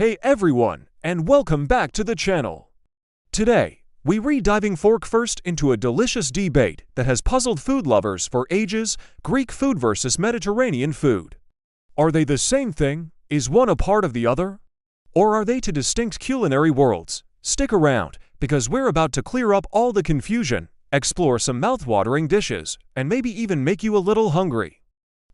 Hey everyone, and welcome back to the channel. Today, we're diving fork first into a delicious debate that has puzzled food lovers for ages: Greek food versus Mediterranean food. Are they the same thing? Is one a part of the other? Or are they two distinct culinary worlds? Stick around, because we're about to clear up all the confusion, explore some mouth-watering dishes, and maybe even make you a little hungry.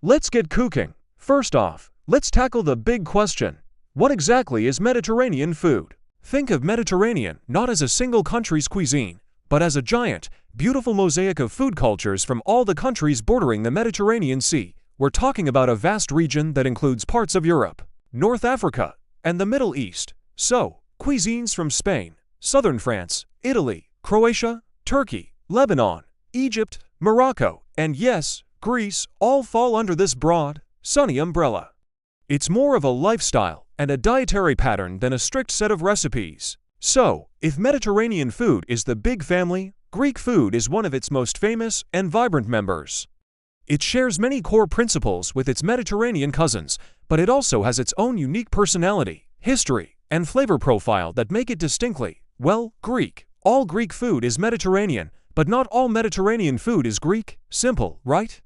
Let's get cooking. First off, let's tackle the big question. What exactly is Mediterranean food? Think of Mediterranean not as a single country's cuisine, but as a giant, beautiful mosaic of food cultures from all the countries bordering the Mediterranean Sea. We're talking about a vast region that includes parts of Europe, North Africa, and the Middle East. So, cuisines from Spain, southern France, Italy, Croatia, Turkey, Lebanon, Egypt, Morocco, and yes, Greece all fall under this broad, sunny umbrella. It's more of a lifestyle and a dietary pattern than a strict set of recipes. So, if Mediterranean food is the big family, Greek food is one of its most famous and vibrant members. It shares many core principles with its Mediterranean cousins, but it also has its own unique personality, history, and flavor profile that make it distinctly, well, Greek. All Greek food is Mediterranean, but not all Mediterranean food is Greek. Simple, right?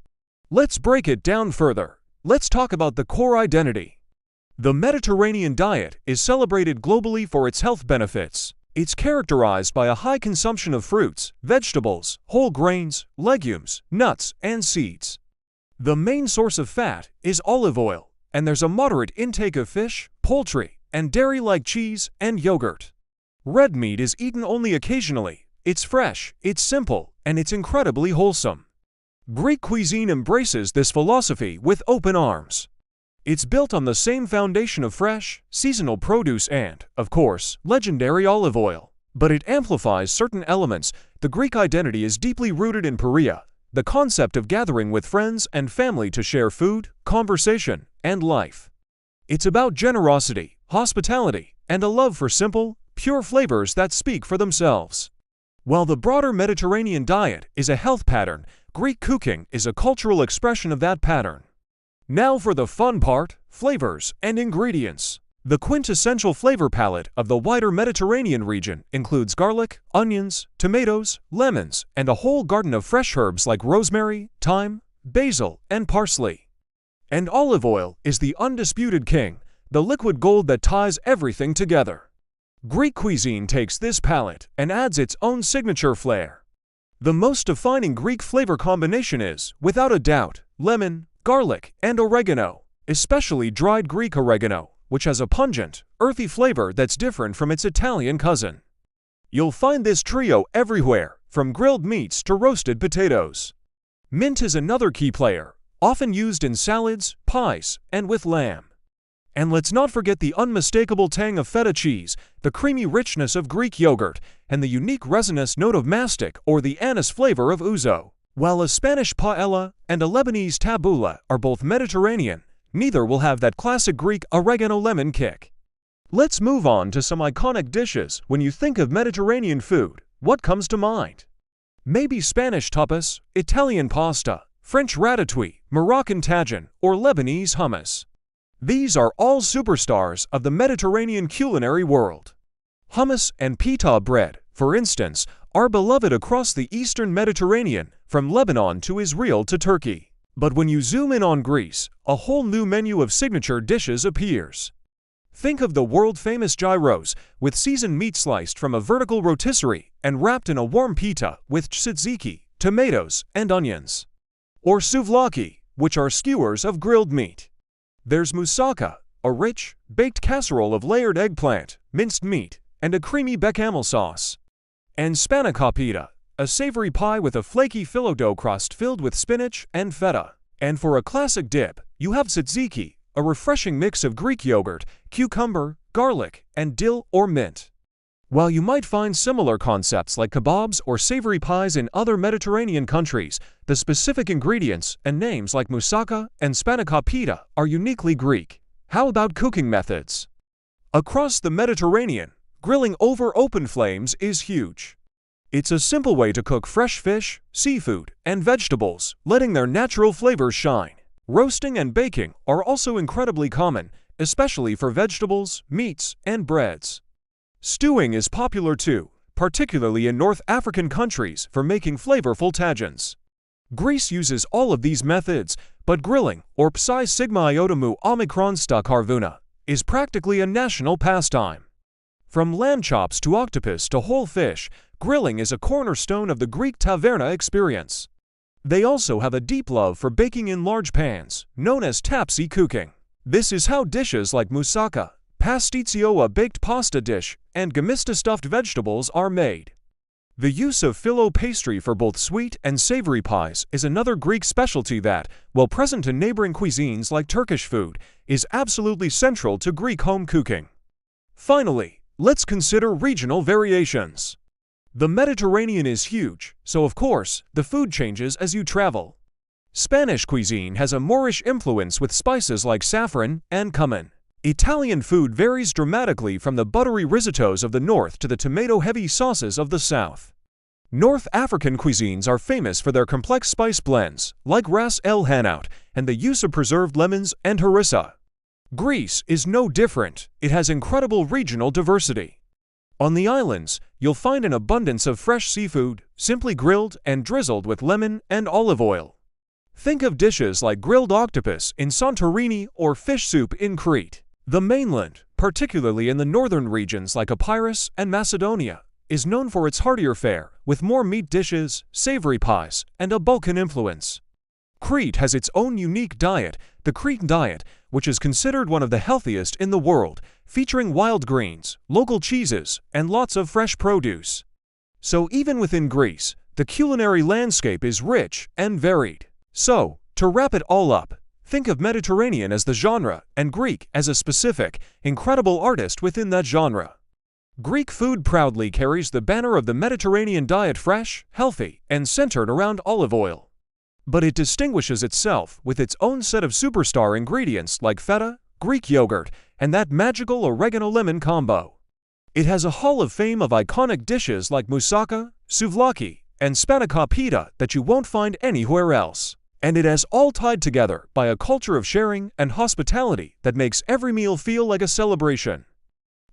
Let's break it down further. Let's talk about the core identity. The Mediterranean diet is celebrated globally for its health benefits. It's characterized by a high consumption of fruits, vegetables, whole grains, legumes, nuts, and seeds. The main source of fat is olive oil, and there's a moderate intake of fish, poultry, and dairy like cheese and yogurt. Red meat is eaten only occasionally. It's fresh, it's simple, and it's incredibly wholesome. Greek cuisine embraces this philosophy with open arms. It's built on the same foundation of fresh, seasonal produce and, of course, legendary olive oil. But it amplifies certain elements. The Greek identity is deeply rooted in paella, the concept of gathering with friends and family to share food, conversation, and life. It's about generosity, hospitality, and a love for simple, pure flavors that speak for themselves. While the broader Mediterranean diet is a health pattern, Greek cooking is a cultural expression of that pattern. Now for the fun part: flavors and ingredients. The quintessential flavor palette of the wider Mediterranean region includes garlic, onions, tomatoes, lemons, and a whole garden of fresh herbs like rosemary, thyme, basil, and parsley. And olive oil is the undisputed king, the liquid gold that ties everything together. Greek cuisine takes this palette and adds its own signature flair. The most defining Greek flavor combination is, without a doubt, lemon, garlic, and oregano, especially dried Greek oregano, which has a pungent, earthy flavor that's different from its Italian cousin. You'll find this trio everywhere, from grilled meats to roasted potatoes. Mint is another key player, often used in salads, pies, and with lamb. And let's not forget the unmistakable tang of feta cheese, the creamy richness of Greek yogurt, and the unique resinous note of mastic or the anise flavor of ouzo. While a Spanish paella and a Lebanese tabbouleh are both Mediterranean, neither will have that classic Greek oregano lemon kick. Let's move on to some iconic dishes. When you think of Mediterranean food, what comes to mind? Maybe Spanish tapas, Italian pasta, French ratatouille, Moroccan tagine, or Lebanese hummus. These are all superstars of the Mediterranean culinary world. Hummus and pita bread, for instance, are beloved across the Eastern Mediterranean, from Lebanon to Israel to Turkey. But when you zoom in on Greece, a whole new menu of signature dishes appears. Think of the world-famous gyros, with seasoned meat sliced from a vertical rotisserie and wrapped in a warm pita with tzatziki, tomatoes, and onions. Or souvlaki, which are skewers of grilled meat. There's moussaka, a rich, baked casserole of layered eggplant, minced meat, and a creamy bechamel sauce. And spanakopita, a savory pie with a flaky phyllo dough crust filled with spinach and feta. And for a classic dip, you have tzatziki, a refreshing mix of Greek yogurt, cucumber, garlic, and dill or mint. While you might find similar concepts like kebabs or savory pies in other Mediterranean countries, the specific ingredients and names like moussaka and spanakopita are uniquely Greek. How about cooking methods? Across the Mediterranean, grilling over open flames is huge. It's a simple way to cook fresh fish, seafood, and vegetables, letting their natural flavors shine. Roasting and baking are also incredibly common, especially for vegetables, meats, and breads. Stewing is popular too, particularly in North African countries for making flavorful tagines. Greece uses all of these methods, but grilling, or psi sigma iota mu omicron sta karvuna, is practically a national pastime. From lamb chops to octopus to whole fish, grilling is a cornerstone of the Greek taverna experience. They also have a deep love for baking in large pans, known as tapsi cooking. This is how dishes like moussaka, pasticcio, a baked pasta dish, and gamista stuffed vegetables are made. The use of phyllo pastry for both sweet and savory pies is another Greek specialty that, while present in neighboring cuisines like Turkish food, is absolutely central to Greek home cooking. Finally, let's consider regional variations. The Mediterranean is huge, so of course, the food changes as you travel. Spanish cuisine has a Moorish influence with spices like saffron and cumin. Italian food varies dramatically from the buttery risottos of the north to the tomato-heavy sauces of the south. North African cuisines are famous for their complex spice blends, like ras el hanout, and the use of preserved lemons and harissa. Greece is no different. It has incredible regional diversity. On the islands, you'll find an abundance of fresh seafood, simply grilled and drizzled with lemon and olive oil. Think of dishes like grilled octopus in Santorini or fish soup in Crete. The mainland, particularly in the northern regions like Epirus and Macedonia, is known for its heartier fare, with more meat dishes, savory pies, and a Balkan influence. Crete has its own unique diet, the Cretan diet, which is considered one of the healthiest in the world, featuring wild greens, local cheeses, and lots of fresh produce. So even within Greece, the culinary landscape is rich and varied. So, to wrap it all up, think of Mediterranean as the genre and Greek as a specific, incredible artist within that genre. Greek food proudly carries the banner of the Mediterranean diet, fresh, healthy, and centered around olive oil. But it distinguishes itself with its own set of superstar ingredients like feta, Greek yogurt, and that magical oregano-lemon combo. It has a hall of fame of iconic dishes like moussaka, souvlaki, and spanakopita that you won't find anywhere else. And it has all tied together by a culture of sharing and hospitality that makes every meal feel like a celebration.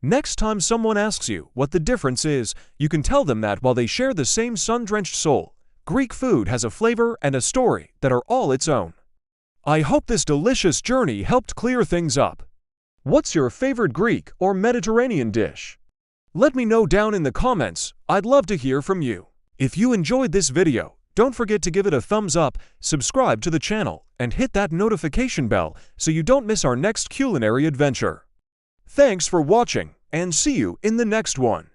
Next time someone asks you what the difference is, you can tell them that while they share the same sun-drenched soul, Greek food has a flavor and a story that are all its own. I hope this delicious journey helped clear things up. What's your favorite Greek or Mediterranean dish? Let me know down in the comments. I'd love to hear from you. If you enjoyed this video, don't forget to give it a thumbs up, subscribe to the channel, and hit that notification bell so you don't miss our next culinary adventure. Thanks for watching, and see you in the next one.